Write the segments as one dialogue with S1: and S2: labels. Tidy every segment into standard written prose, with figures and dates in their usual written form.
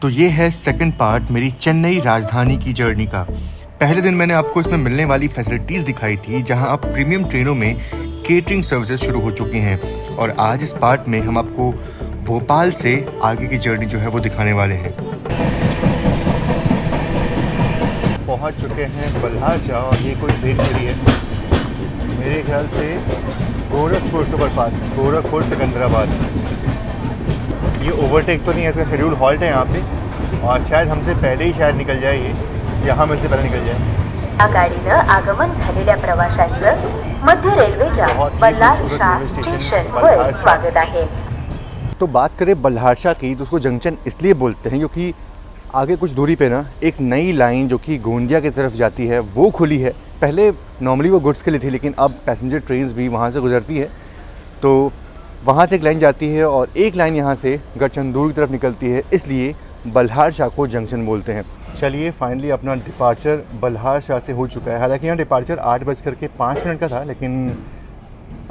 S1: तो ये है सेकंड पार्ट मेरी चेन्नई राजधानी की जर्नी का। पहले दिन मैंने आपको इसमें मिलने वाली फैसिलिटीज़ दिखाई थी, जहां अब प्रीमियम ट्रेनों में केटरिंग सर्विसेज शुरू हो चुकी हैं। और आज इस पार्ट में हम आपको भोपाल से आगे की जर्नी जो है वो दिखाने वाले हैं। पहुंच चुके हैं बल्हारशाह और ये कोई ट्रेन खड़ी है, मेरे ख्याल से गोरखपुर सुपरफास्ट, गोरखपुर सिकंदराबाद। ये ओवरटेक तो नहीं है, इसका शेड्यूल हॉल्ट है यहाँ पे और शायद हमसे पहले ही शायद निकल जाए, ये यहाँ में से पहले निकल जाए।
S2: या गाडीनं आगमन झालेल्या प्रवाशांचं मध्य रेल्वेच्या बल्हारशाह स्टेशनवर स्वागत आहे।
S1: तो बात करें बल्हारशाह की, तो उसको जंक्शन इसलिए बोलते हैं क्योंकि आगे कुछ दूरी पे ना एक नई लाइन जो कि गोंदिया की तरफ जाती है वो खुली है। पहले नॉर्मली वो गुड्स के लिए थी, लेकिन अब पैसेंजर ट्रेन्स भी वहाँ से गुजरती है, तो वहाँ से एक लाइन जाती है और एक लाइन यहाँ से गढ़चंदूर की तरफ निकलती है, इसलिए बल्हारशाह को जंक्शन बोलते हैं। चलिए फाइनली अपना डिपार्चर बल्हारशाह से हो चुका है। हालांकि यहाँ डिपार्चर 8:05 का था, लेकिन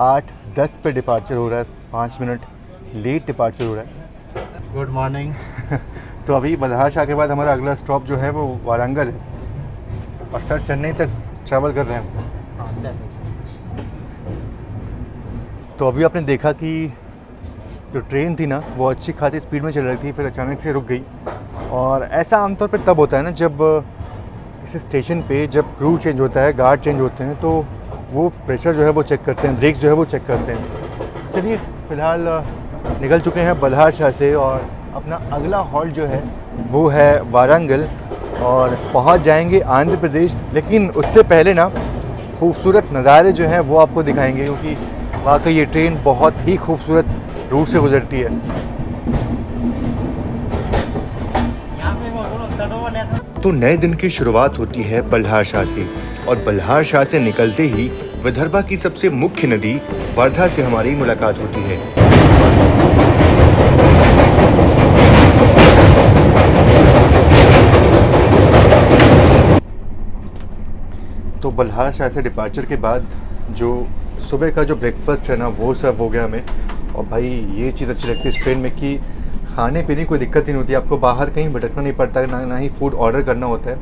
S1: 8:10 पे डिपार्चर हो रहा है, 5 मिनट लेट डिपार्चर हो रहा है।
S3: Good morning.
S1: तो अभी बल्हारशाह के बाद हमारा अगला स्टॉप जो है वो वारंगल है और सर चेन्नई तक ट्रैवल कर रहे हैं। तो अभी आपने देखा कि जो ट्रेन थी ना वो अच्छी खासी स्पीड में चल रही थी, फिर अचानक से रुक गई। और ऐसा आमतौर पर तब होता है ना जब किसी स्टेशन पे जब क्रू चेंज होता है, गार्ड चेंज होते हैं, तो वो प्रेशर जो है वो चेक करते हैं, ब्रेक्स जो है वो चेक करते हैं। चलिए फ़िलहाल निकल चुके हैं बल्हारशाह से और अपना अगला हॉल्ट जो है वो है वारंगल और पहुंच जाएंगे आंध्र प्रदेश। लेकिन उससे पहले ना खूबसूरत नज़ारे जो हैं वो आपको दिखाएंगे, क्योंकि वाकई ये ट्रेन बहुत ही खूबसूरत रूट से गुजरती है। तो नए दिन की शुरुआत होती है बल्हारशाह से और बल्हारशाह से निकलते ही विदर्भा की सबसे मुख्य नदी वर्धा से हमारी मुलाकात होती है। तो बल्हारशाह से डिपार्चर के बाद जो सुबह का जो ब्रेकफास्ट है ना वो सर्व हो गया हमें। और भाई ये चीज़ अच्छी लगती है इस ट्रेन में कि खाने पीने की कोई दिक्कत नहीं होती, आपको बाहर कहीं भटकना नहीं पड़ता है, ना ही फूड ऑर्डर करना होता है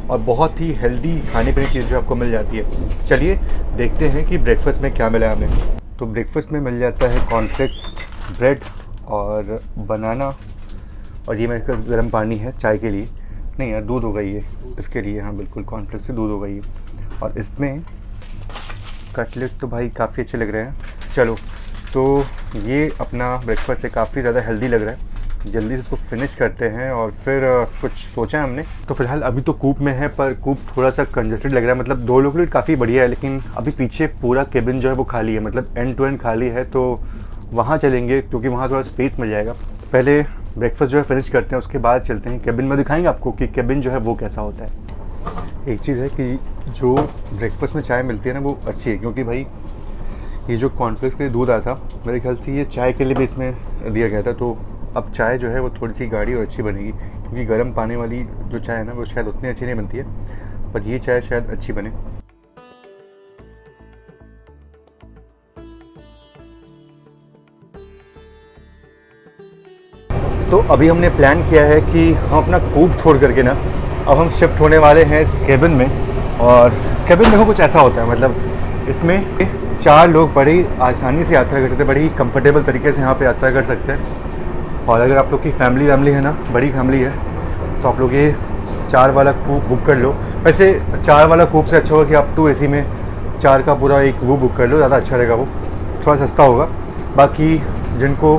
S1: और बहुत ही हेल्दी खाने पीने की चीज़ जो आपको मिल जाती है। चलिए देखते हैं कि ब्रेकफास्ट में क्या मिला हमें। तो ब्रेकफास्ट में मिल जाता है कॉर्नफ्लेक्स, ब्रेड और बनाना, और ये मेरे पास गर्म पानी है चाय के लिए, नहीं यार दूध होगा ये इसके लिए, हाँ बिल्कुल कॉर्नफ्लेक्स से दूध होगा ये। और इसमें कटलेट तो भाई काफ़ी अच्छे लग रहे हैं। चलो तो ये अपना ब्रेकफास्ट है, काफ़ी ज़्यादा हेल्दी लग रहा है, जल्दी से इसको फिनिश करते हैं और फिर कुछ सोचा है हमने। तो फिलहाल अभी तो कूप में है, पर कूप थोड़ा सा कंजस्टेड लग रहा है, मतलब 2 लोगों के लिए काफ़ी बढ़िया है, लेकिन अभी पीछे पूरा केबिन जो है वो खाली है, मतलब एंड टू एंड खाली है, तो वहाँ चलेंगे क्योंकि वहाँ थोड़ा स्पेस मिल जाएगा। पहले ब्रेकफास्ट जो है फिनिश करते हैं, उसके बाद चलते हैं केबिन में, दिखाएंगे आपको कि केबिन जो है वो कैसा होता है। एक चीज़ है कि जो ब्रेकफास्ट में चाय मिलती है ना वो अच्छी है, क्योंकि भाई ये जो कॉर्नफ्लेक्स के लिए दूध आया था मेरे ख्याल से ये चाय के लिए भी इसमें दिया गया था, तो अब चाय जो है वो थोड़ी सी गाढ़ी और अच्छी बनेगी, क्योंकि गर्म पानी वाली जो चाय है ना वो शायद उतनी अच्छी नहीं बनती है, पर ये चाय शायद अच्छी बने। तो अभी हमने प्लान किया है कि हम अपना कूप छोड़ करके ना अब हम शिफ्ट होने वाले हैं इस केबिन में। और केबिन देखो कुछ ऐसा होता है, मतलब इसमें 4 लोग बड़ी आसानी से यात्रा कर सकते हैं, बड़ी कंफर्टेबल तरीके से यहाँ पे यात्रा कर सकते हैं। और अगर आप लोग की फैमिली है ना, बड़ी फैमिली है, तो आप लोग ये 4 वाला कूप बुक कर लो। वैसे 4 वाला कूप से अच्छा होगा कि आप 2 AC में 4 का पूरा एक वो बुक कर लो, ज़्यादा अच्छा रहेगा, वो थोड़ा सस्ता होगा। बाकी जिनको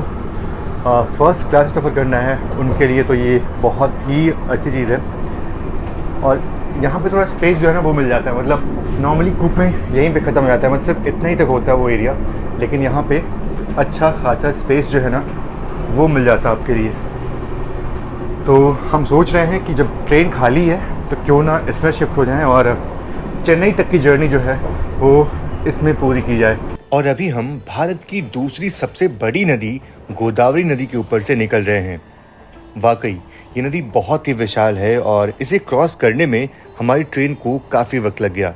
S1: फर्स्ट क्लास सफ़र करना है उनके लिए तो ये बहुत ही अच्छी चीज़ है। और यहाँ पे थोड़ा स्पेस जो है ना वो मिल जाता है, मतलब नॉर्मली कूप में यहीं पे ख़त्म हो जाता है, मतलब सिर्फ इतना ही तक होता है वो एरिया, लेकिन यहाँ पे अच्छा खासा स्पेस जो है ना वो मिल जाता है आपके लिए। तो हम सोच रहे हैं कि जब ट्रेन खाली है तो क्यों ना इसमें शिफ्ट हो जाएं और चेन्नई तक की जर्नी जो है वो इसमें पूरी की जाए। और अभी हम भारत की दूसरी सबसे बड़ी नदी गोदावरी नदी के ऊपर से निकल रहे हैं। वाकई ये नदी बहुत ही विशाल है और इसे क्रॉस करने में हमारी ट्रेन को काफ़ी वक्त लग गया।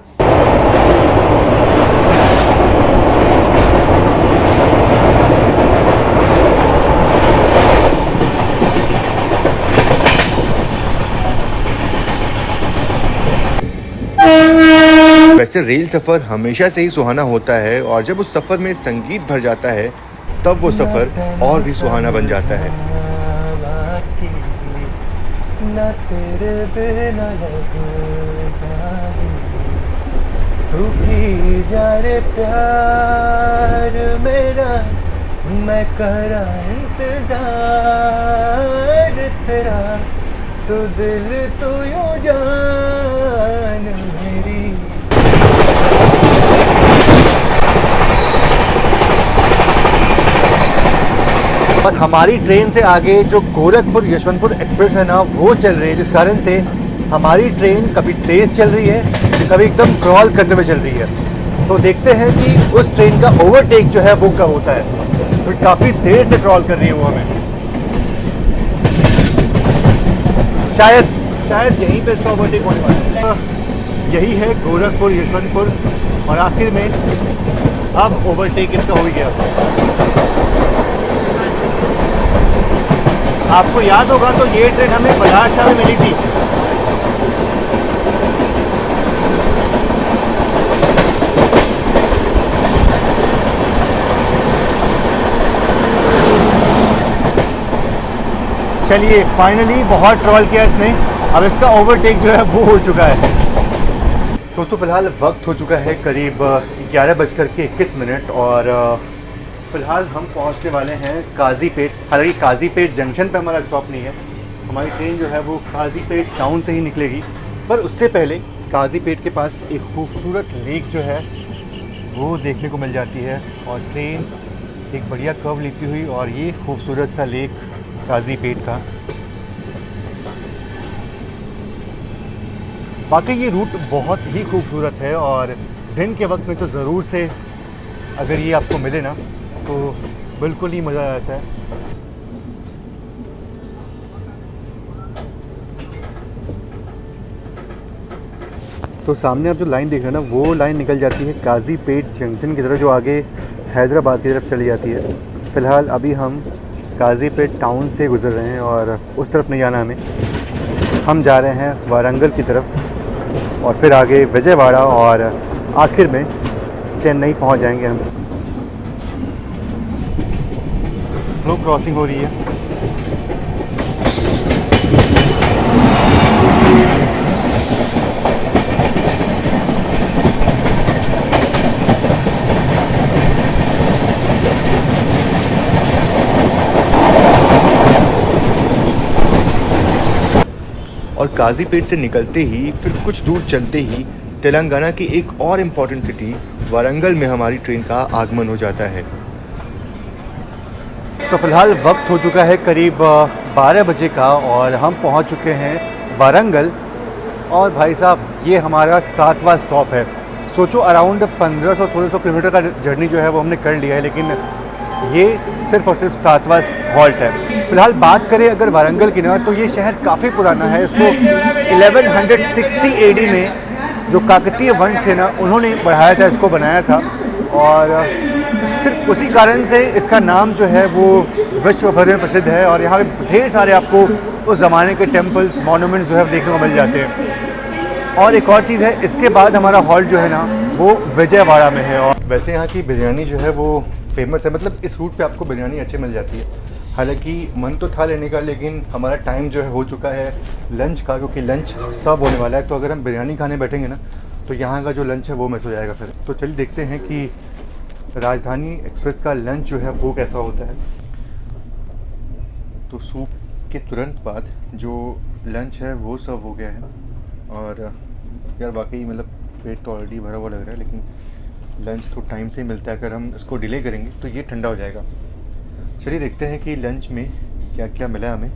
S1: वैसे रेल सफ़र हमेशा से ही सुहाना होता है और जब उस सफ़र में संगीत भर जाता है तब वो सफ़र और भी सुहाना बन जाता है।
S3: ना तेरे बिना लगेगा तू भी जा रे प्यार मेरा, मैं करा इंतजार तेरा, तू दिल तू यूं जान मेरी।
S1: और हमारी ट्रेन से आगे जो गोरखपुर यशवंतपुर एक्सप्रेस है ना वो चल रही है, जिस कारण से हमारी ट्रेन कभी तेज़ चल रही है कभी एकदम क्रॉल करते हुए चल रही है। तो देखते हैं कि उस ट्रेन का ओवरटेक जो है वो कब होता है। तो काफ़ी देर से ट्रॉल कर रही है वो हमें, शायद यहीं पे इसका ओवरटेक होने वाला है। यही है गोरखपुर यशवंतपुर और आखिर में अब ओवरटेक इसका हो ही गया। आपको याद होगा तो ये ट्रेन हमें बल्हारशाह में मिली थी। चलिए फाइनली बहुत ट्रॉल किया इसने, अब इसका ओवरटेक जो है वो हो चुका है। दोस्तों फ़िलहाल वक्त हो चुका है करीब 11:21 और फ़िलहाल हम पहुंचने वाले हैं काजीपेट। हालांकि काजीपेट जंक्शन पे हमारा स्टॉप नहीं है, हमारी ट्रेन जो है वो काजीपेट टाउन से ही निकलेगी। पर उससे पहले काजीपेट के पास एक खूबसूरत लेक जो है वो देखने को मिल जाती है और ट्रेन एक बढ़िया कर्व लेती हुई और ये खूबसूरत सा लेक काजीपेट का। बाकी ये रूट बहुत ही खूबसूरत है और दिन के वक्त में तो ज़रूर से अगर ये आपको मिले ना तो बिल्कुल ही मज़ा आ जाता है। तो सामने आप जो लाइन देख रहे हैं ना वो लाइन निकल जाती है काजीपेट जंक्शन की तरफ, जो आगे हैदराबाद की तरफ चली जाती है। फ़िलहाल अभी हम काजीपेट टाउन से गुज़र रहे हैं और उस तरफ नहीं जाना हमें, हम जा रहे हैं वारंगल की तरफ और फिर आगे विजयवाड़ा और आखिर में चेन्नई पहुंच जाएंगे हम। फ्लो क्रॉसिंग हो रही है। और काजीपेट से निकलते ही फिर कुछ दूर चलते ही तेलंगाना की एक और इम्पॉर्टेंट सिटी वारंगल में हमारी ट्रेन का आगमन हो जाता है। तो फ़िलहाल वक्त हो चुका है करीब 12 बजे का और हम पहुंच चुके हैं वारंगल। और भाई साहब ये हमारा 7वां स्टॉप है। सोचो अराउंड 1500-1600 किलोमीटर का जर्नी जो है वो हमने कर लिया है, लेकिन ये सिर्फ और सिर्फ 7वां हॉल्ट है। फ़िलहाल बात करें अगर वारंगल की ना तो ये शहर काफ़ी पुराना है। इसको 1160 AD में जो काकतीय वंश थे ना उन्होंने बढ़ाया था, इसको बनाया था और सिर्फ उसी कारण से इसका नाम जो है वो विश्व भर में प्रसिद्ध है। और यहाँ पे ढेर सारे आपको उस ज़माने के टेम्पल्स मॉन्यूमेंट्स जो है देखने को मिल जाते हैं। और एक और चीज़ है, इसके बाद हमारा हॉल्ट जो है ना वो विजयवाड़ा में है। और वैसे यहाँ की बिरयानी जो है वो फेमस है, मतलब इस रूट पे आपको बिरयानी अच्छी मिल जाती है। हालांकि मन तो था लेने का, लेकिन हमारा टाइम जो है हो चुका है लंच का, क्योंकि लंच सर्व होने वाला है। तो अगर हम बिरयानी खाने बैठेंगे ना तो यहाँ का जो लंच है वो मिस हो जाएगा फिर। तो चलिए देखते हैं कि राजधानी एक्सप्रेस का लंच जो है वो कैसा होता है। तो सूप के तुरंत बाद जो लंच है वो सर्व हो गया है और यार वाकई मतलब पेट तो ऑलरेडी भरा हुआ लग रहा है, लेकिन लंच तो टाइम से ही मिलता है। अगर हम इसको डिले करेंगे तो ये ठंडा हो जाएगा। चलिए देखते हैं कि लंच में क्या क्या मिला हमें।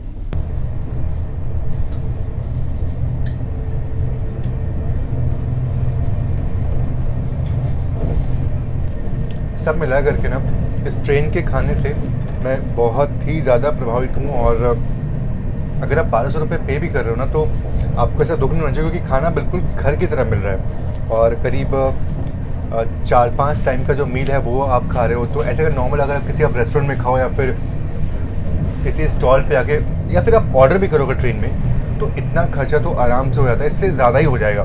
S1: सब मिला करके ना इस ट्रेन के खाने से मैं बहुत ही ज़्यादा प्रभावित हूँ। और अगर आप 1200 रुपये पे भी कर रहे हो ना तो आपको ऐसा दुख नहीं होना चाहिए, क्योंकि खाना बिल्कुल घर की तरह मिल रहा है। और करीब 4-5 टाइम का जो मील है वो आप खा रहे हो। तो ऐसे अगर नॉर्मल अगर आप किसी आप रेस्टोरेंट में खाओ या फिर किसी स्टॉल पे आके या फिर आप ऑर्डर भी करोगे ट्रेन में तो इतना खर्चा तो आराम से हो जाता है, इससे ज़्यादा ही हो जाएगा।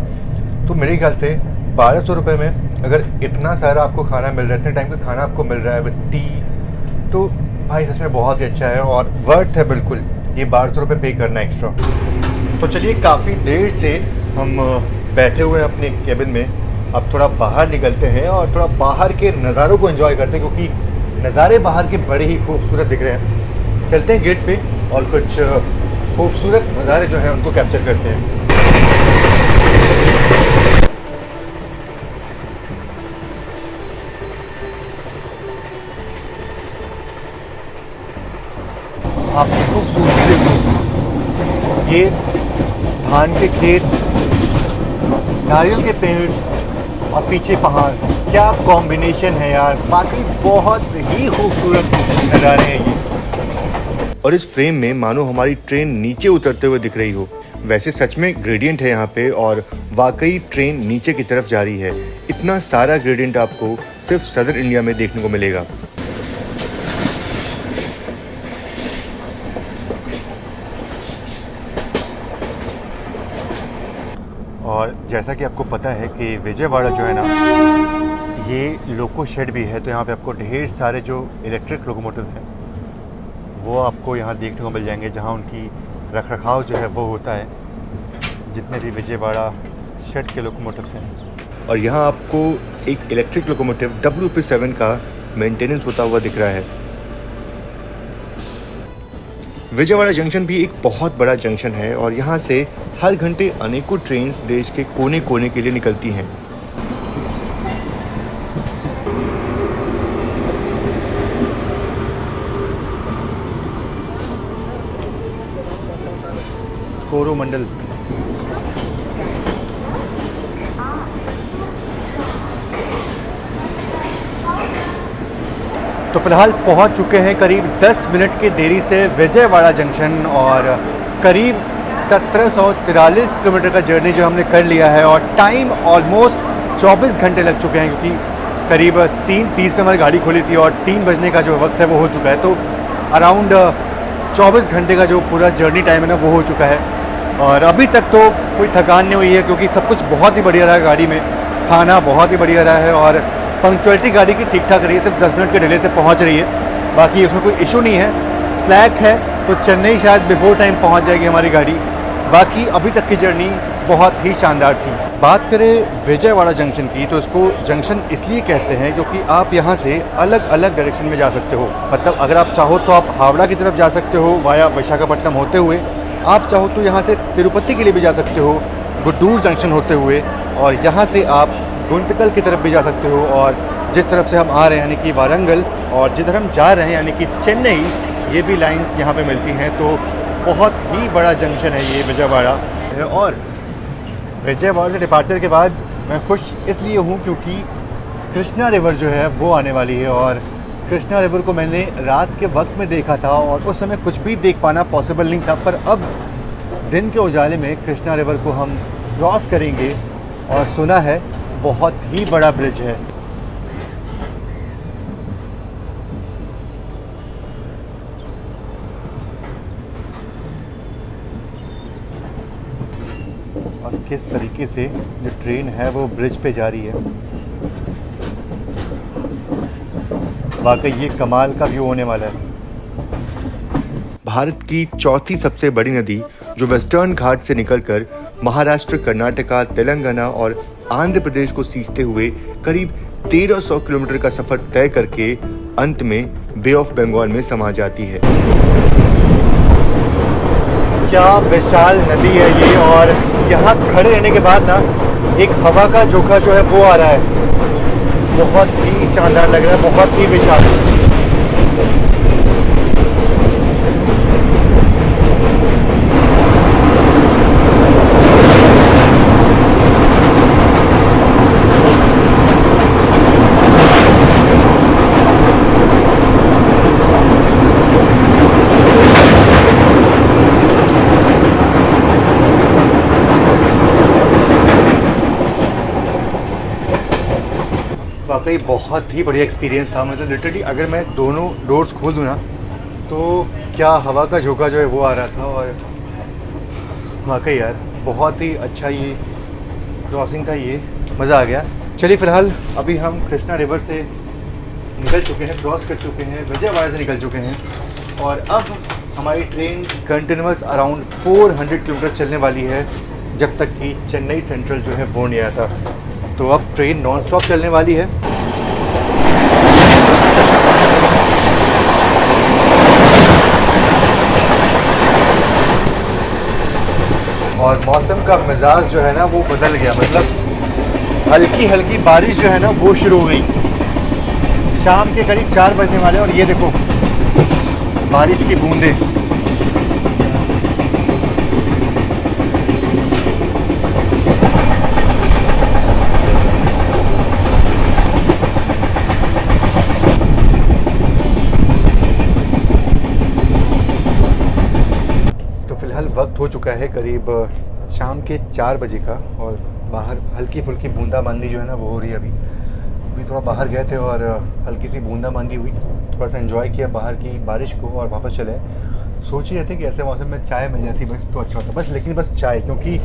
S1: तो मेरे ख्याल से 1200 रुपये में अगर इतना सारा आपको खाना मिल रहा है, इतने टाइम का खाना आपको मिल रहा है विद टी, तो भाई सच में बहुत ही अच्छा है और वर्थ है बिल्कुल ये 1200 रुपये पे करना एक्स्ट्रा। तो चलिए, काफ़ी देर से हम बैठे हुए हैं अपने केबिन में, अब थोड़ा बाहर निकलते हैं और थोड़ा बाहर के नज़ारों को एंजॉय करते हैं, क्योंकि नज़ारे बाहर के बड़े ही खूबसूरत दिख रहे हैं। चलते हैं गेट पे और कुछ खूबसूरत नज़ारे जो हैं उनको कैप्चर करते हैं। आपकी खूबसूरती देखो, ये धान के खेत, नारियल के पेड़ और पीछे पहाड़, क्या कॉम्बिनेशन है यार, बाकी बहुत ही खूबसूरत नज़ारे हैं ये। और इस फ्रेम में मानो हमारी ट्रेन नीचे उतरते हुए दिख रही हो। वैसे सच में ग्रेडियंट है यहाँ पे और वाकई ट्रेन नीचे की तरफ जा रही है। इतना सारा ग्रेडियंट आपको सिर्फ सदर इंडिया में देखने को मिलेगा। और जैसा कि आपको पता है कि विजयवाड़ा जो है ना, ये लोको शेड भी है, तो यहाँ पे आपको ढेर सारे जो इलेक्ट्रिक लोकोमोटिव्स हैं वो आपको यहाँ देखने को मिल जाएंगे, जहाँ उनकी रखरखाव जो है वो होता है, जितने भी विजयवाड़ा शेड के लोकोमोटिव्स हैं। और यहाँ आपको एक इलेक्ट्रिक लोकोमोटिव WP7 का मेंटेनेंस होता हुआ दिख रहा है। विजयवाड़ा जंक्शन भी एक बहुत बड़ा जंक्शन है और यहाँ से हर घंटे अनेकों ट्रेन्स देश के कोने कोने के लिए निकलती हैं। कोरोमंडल। तो फिलहाल पहुंच चुके हैं करीब 10 मिनट की देरी से विजयवाड़ा जंक्शन और करीब 1743 किलोमीटर का जर्नी जो हमने कर लिया है और टाइम ऑलमोस्ट 24 घंटे लग चुके हैं, क्योंकि करीब 3:30 पे हमारी गाड़ी खुली थी और 3 बजने का जो वक्त है वो हो चुका है। तो अराउंड 24 घंटे का जो पूरा जर्नी टाइम है ना वो हो चुका है और अभी तक तो कोई थकान नहीं हुई है, क्योंकि सब कुछ बहुत ही बढ़िया रहा है गाड़ी में, खाना बहुत ही बढ़िया रहा है और पंक्चुअलिटी गाड़ी की ठीक ठाक रही है, सिर्फ 10 मिनट के डिले से पहुंच रही है, बाकी उसमें कोई इशू नहीं है। स्लैक है तो चेन्नई शायद बिफोर टाइम पहुंच जाएगी हमारी गाड़ी, बाकी अभी तक की जर्नी बहुत ही शानदार थी। बात करें विजयवाड़ा जंक्शन की, तो इसको जंक्शन इसलिए कहते हैं क्योंकि आप यहाँ से अलग अलग डायरेक्शन में जा सकते हो। मतलब अगर आप चाहो तो आप हावड़ा की तरफ जा सकते हो वाया विशाखापट्टनम होते हुए, आप चाहो तो यहाँ से तिरुपति के लिए भी जा सकते हो गुड्डूर जंक्शन होते हुए, और यहाँ से आप गुंतकल की तरफ भी जा सकते हो, और जिस तरफ से हम आ रहे हैं यानी कि वारंगल, और जिधर हम जा रहे हैं यानी कि चेन्नई, ये भी लाइंस यहाँ पे मिलती हैं। तो बहुत ही बड़ा जंक्शन है ये विजयवाड़ा। और विजयवाड़ा से डिपार्चर के बाद मैं खुश इसलिए हूँ क्योंकि कृष्णा रिवर जो है वो आने वाली है, और कृष्णा रिवर को मैंने रात के वक्त में देखा था और उस समय कुछ भी देख पाना पॉसिबल नहीं था, पर अब दिन के उजाले में कृष्णा रिवर को हम क्रॉस करेंगे और सुना है बहुत ही बड़ा ब्रिज है। और किस तरीके से जो ट्रेन है वो ब्रिज पे जा रही है, वाकई ये कमाल का व्यू होने वाला है। भारत की चौथी सबसे बड़ी नदी जो वेस्टर्न घाट से निकलकर महाराष्ट्र, कर्नाटका, तेलंगाना और आंध्र प्रदेश को सींचते हुए करीब 1300 किलोमीटर का सफर तय करके अंत में बे ऑफ बंगाल में समा जाती है। क्या विशाल नदी है ये, और यहाँ खड़े रहने के बाद ना एक हवा का झोंका जो है वो आ रहा है, बहुत ही शानदार लग रहा है, बहुत ही विशाल। वाकई बहुत ही बढ़िया एक्सपीरियंस था। मतलब लिटरली अगर मैं दोनों डोर्स खोल दूँ ना तो क्या हवा का झोंका जो है वो आ रहा था, और वाकई यार बहुत ही अच्छा ये क्रॉसिंग था ये। मज़ा आ गया। चलिए फ़िलहाल अभी हम कृष्णा रिवर से निकल चुके हैं, क्रॉस कर चुके हैं, विजयवाड़ा से निकल चुके हैं और अब हमारी ट्रेन कंटिन्यूस अराउंड 400 किलोमीटर चलने वाली है जब तक कि चेन्नई सेंट्रल जो है वो नहीं आता। तो अब ट्रेन नॉन स्टॉप चलने वाली है। और मौसम का मिजाज जो है ना वो बदल गया, मतलब हल्की हल्की बारिश जो है ना वो शुरू हो गई। शाम के करीब 4 बजने वाले और ये देखो बारिश की बूंदें। तो फिलहाल वक्त हो चुका है करीब शाम के 4 बजे का और बाहर हल्की फुल्की बूंदाबांदी जो है ना वो हो रही है। अभी थोड़ा बाहर गए थे और हल्की सी बूंदाबांदी हुई, थोड़ा सा एंजॉय किया बाहर की बारिश को और वापस चले। सोच ही रहे थे कि ऐसे मौसम में चाय मिल जाती बस तो अच्छा होता, बस लेकिन बस चाय, क्योंकि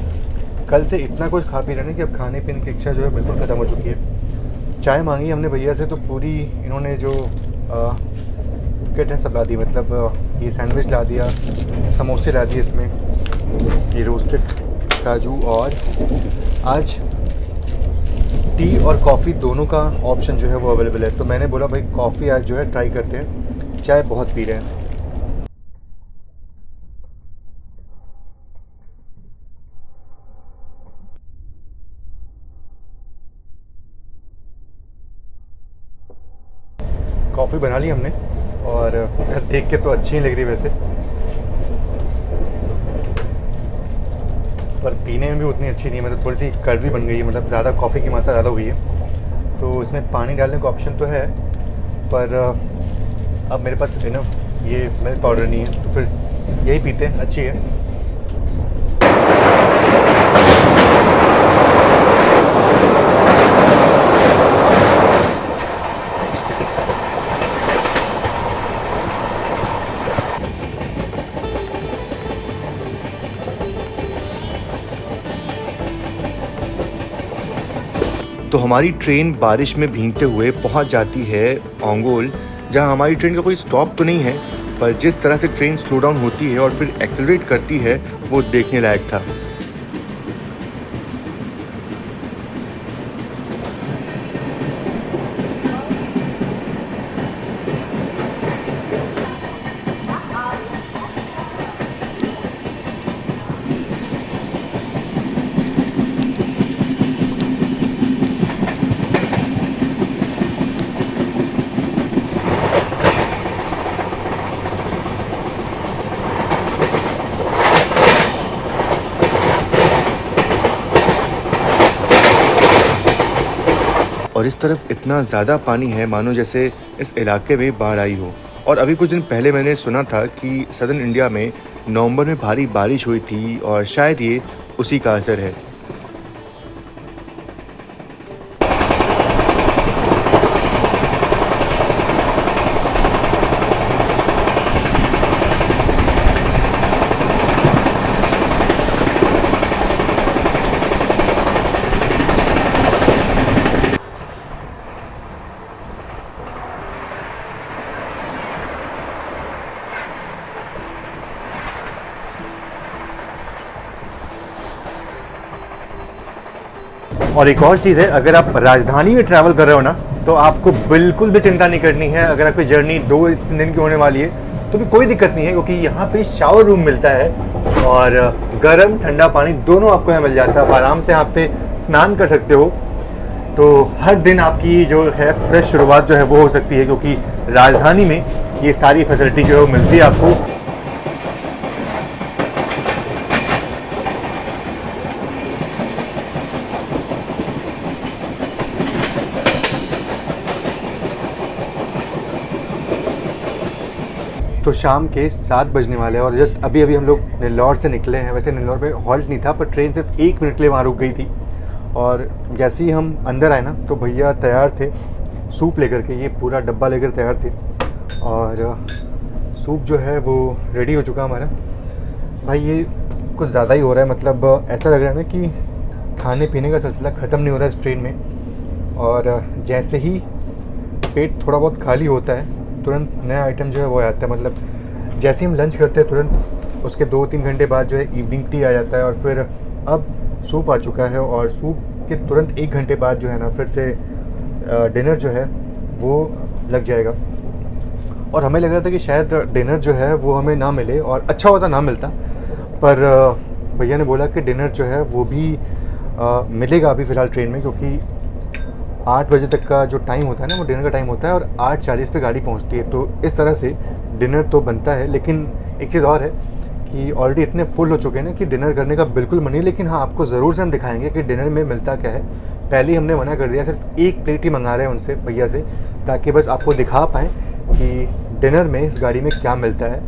S1: कल से इतना कुछ खा पी रहे हैं कि अब खाने पीने की इच्छा जो है बिल्कुल ख़त्म हो चुकी है। चाय मांगी हमने भैया से तो पूरी इन्होंने जो किट है सब ला दी, मतलब ये सैंडविच ला दिया, समोसे ला दिए, इसमें ये रोस्टेड काजू और आज टी और कॉफ़ी दोनों का ऑप्शन जो है वो अवेलेबल है। तो मैंने बोला भाई कॉफ़ी आज जो है ट्राई करते हैं, चाय बहुत पी रहे हैं। कॉफ़ी बना ली हमने और देख के तो अच्छी नहीं लग रही वैसे, पर पीने में भी उतनी अच्छी नहीं है, मतलब थोड़ी सी कड़वी बन गई है, मतलब ज़्यादा कॉफ़ी की मात्रा ज़्यादा हो गई है। तो इसमें पानी डालने का ऑप्शन तो है पर अब मेरे पास इनफ ये मिल्क पाउडर नहीं है, तो फिर यही पीते हैं, अच्छी है। तो हमारी ट्रेन बारिश में भीगते हुए पहुंच जाती है ओंगोल, जहां हमारी ट्रेन का कोई स्टॉप तो नहीं है, पर जिस तरह से ट्रेन स्लो डाउन होती है और फिर एक्सेलरेट करती है वो देखने लायक था। और इस तरफ इतना ज़्यादा पानी है मानो जैसे इस इलाके में बाढ़ आई हो। और अभी कुछ दिन पहले मैंने सुना था कि सदर्न इंडिया में नवंबर में भारी बारिश हुई थी और शायद ये उसी का असर है। और एक और चीज़ है, अगर आप राजधानी में ट्रैवल कर रहे हो ना तो आपको बिल्कुल भी चिंता नहीं करनी है। अगर आपकी जर्नी 2-3 दिन की होने वाली है तो भी कोई दिक्कत नहीं है, क्योंकि यहाँ पे शावर रूम मिलता है और गर्म ठंडा पानी दोनों आपको यहाँ मिल जाता है। आप आराम से यहाँ पे स्नान कर सकते हो। तो हर दिन आपकी जो है फ्रेश शुरुआत जो है वो हो सकती है, क्योंकि राजधानी में ये सारी फैसिलिटी जो है वो मिलती है आपको। तो शाम के 7 बजने वाले हैं और जस्ट अभी अभी हम लोग नेल्लौर से निकले हैं। वैसे नेल्लौर में हॉल्ट नहीं था, पर ट्रेन सिर्फ 1 मिनट के लिए वहाँ रुक गई थी। और जैसे ही हम अंदर आए ना तो भैया तैयार थे सूप लेकर के, ये पूरा डब्बा लेकर तैयार थे और सूप जो है वो रेडी हो चुका हमारा। भाई ये कुछ ज़्यादा ही हो रहा है, मतलब ऐसा लग रहा है ना कि खाने पीने का सिलसिला ख़त्म नहीं हो रहा है इस ट्रेन में। और जैसे ही पेट थोड़ा बहुत खाली होता है तुरंत नया आइटम जो है वो आता है। मतलब जैसे ही हम लंच करते हैं तुरंत उसके 2-3 घंटे बाद जो है इवनिंग टी आ जाता है, और फिर अब सूप आ चुका है, और सूप के तुरंत 1 घंटे बाद जो है ना फिर से डिनर जो है वो लग जाएगा। और हमें लग रहा था कि शायद डिनर जो है वो हमें ना मिले, और अच्छा होता ना मिलता, पर भैया ने बोला कि डिनर जो है वो भी मिलेगा अभी फ़िलहाल ट्रेन में, क्योंकि 8 बजे तक का जो टाइम होता है ना वो डिनर का टाइम होता है, और 8:40 पे गाड़ी पहुंचती है। तो इस तरह से डिनर तो बनता है। लेकिन एक चीज़ और है कि ऑलरेडी इतने फुल हो चुके हैं ना कि डिनर करने का बिल्कुल मन नहीं। लेकिन हाँ, आपको ज़रूर से हम दिखाएंगे कि डिनर में मिलता क्या है। पहले ही हमने मना कर दिया, सिर्फ 1 प्लेट ही मंगा रहे हैं उनसे, भैया से, ताकि बस आपको दिखा पाएँ कि डिनर में इस गाड़ी में क्या मिलता है।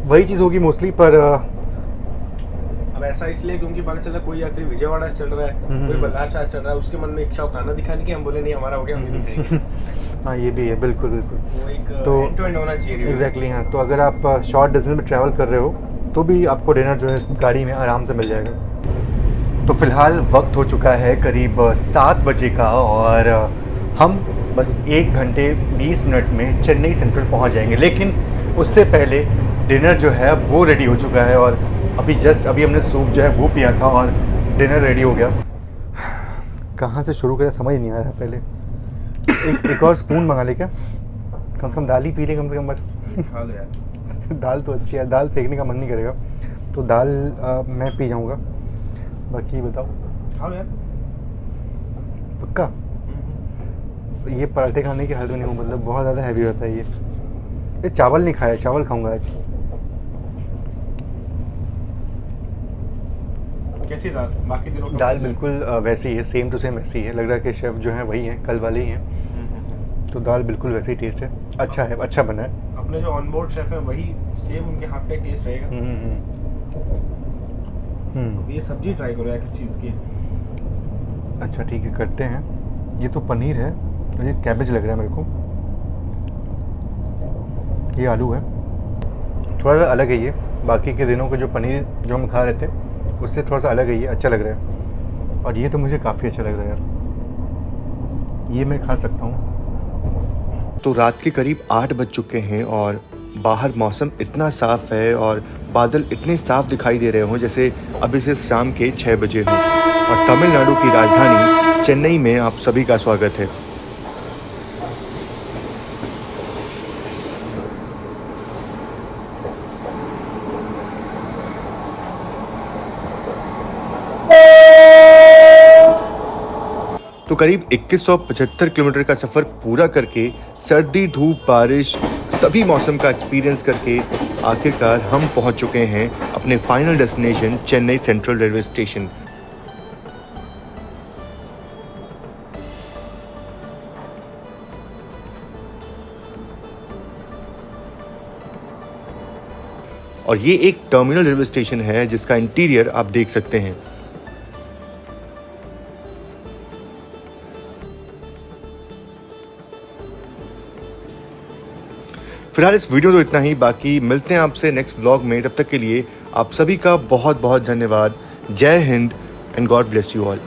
S1: वही चीज़ होगी मोस्टली, पर
S3: अब ऐसा इसलिए क्योंकि पता चला कोई यात्री विजयवाड़ा से चल रहा है, कोई बल्लार शाह चल रहा है, उसके मन में इच्छा हो खाना दिखाने की। हम बोले नहीं, हमारा हो गया, हम नहीं दिखाएंगे।
S1: हाँ, ये भी है, बिल्कुल बिल्कुल।
S3: वो एक
S1: तो
S3: एंड टू एंड होना चाहिए।
S1: एग्जैक्टली हाँ। तो अगर आप शॉर्ट डिस्टेंस में ट्रैवल कर रहे हो तो भी आपको डिनर जो है इस गाड़ी में आराम से मिल जाएगा। तो फ़िलहाल वक्त हो चुका है करीब 7 बजे का, और हम बस 1 घंटे 20 मिनट में चेन्नई सेंट्रल पहुंच जाएंगे। लेकिन उससे पहले डिनर जो है वो रेडी हो चुका है, और अभी हमने सूप जो है वो पिया था और डिनर रेडी हो गया। कहाँ से शुरू करें समझ नहीं आ रहा। पहले एक और स्पून मंगा ले क्या? कम से कम दाल ही पी ले, कम से कम बस।
S3: खा लो यार।
S1: दाल तो अच्छी है, दाल फेंकने का मन नहीं करेगा, तो दाल मैं पी जाऊँगा। बाकी बताओ।
S3: खाओ यार।
S1: पक्का? ये पराठे खाने की हालत में नहीं हूँ, मतलब बहुत ज़्यादा हैवी होता है ये चावल नहीं खाया, चावल खाऊंगा आज।
S3: कैसी दाल? बाकी दिनों का
S1: दाल बिल्कुल वैसी ही है, सेम टू सेम वैसी है। लग रहा है कि शेफ़ जो है वही हैं, कल वाले ही हैं। तो दाल बिल्कुल वैसे ही टेस्ट है, अच्छा है, अच्छा बना है।
S3: अपने जो ऑन बोर्ड शेफ है वही सेम उनके हाथ का टेस्ट रहेगा। ये सब्जी ट्राई करो यार, किस चीज़ की?
S1: अच्छा ठीक है, करते हैं। ये तो पनीर है, और ये कैबेज लग रहा है मेरे को। ये आलू है, थोड़ा सा अलग है ये, बाकी के दिनों के जो पनीर जो हम खा रहे थे उससे थोड़ा सा अलग है ये, अच्छा लग रहा है। और ये तो मुझे काफ़ी अच्छा लग रहा है यार, ये मैं खा सकता हूँ। तो रात के करीब 8 बज चुके हैं, और बाहर मौसम इतना साफ़ है और बादल इतने साफ दिखाई दे रहे हों जैसे अभी सिर्फ शाम के 6 बजे हों। और तमिलनाडु की राजधानी चेन्नई में आप सभी का स्वागत है। तो करीब 2175 किलोमीटर का सफ़र पूरा करके, सर्दी धूप बारिश सभी मौसम का एक्सपीरियंस करके आखिरकार हम पहुंच चुके हैं अपने final destination Chennai central railway station. और ये एक टर्मिनल रेलवे स्टेशन है जिसका इंटीरियर आप देख सकते हैं। फिलहाल इस वीडियो तो इतना ही, बाकी मिलते हैं आपसे नेक्स्ट व्लॉग में। तब तक के लिए आप सभी का बहुत बहुत धन्यवाद। जय Hind and God bless you all.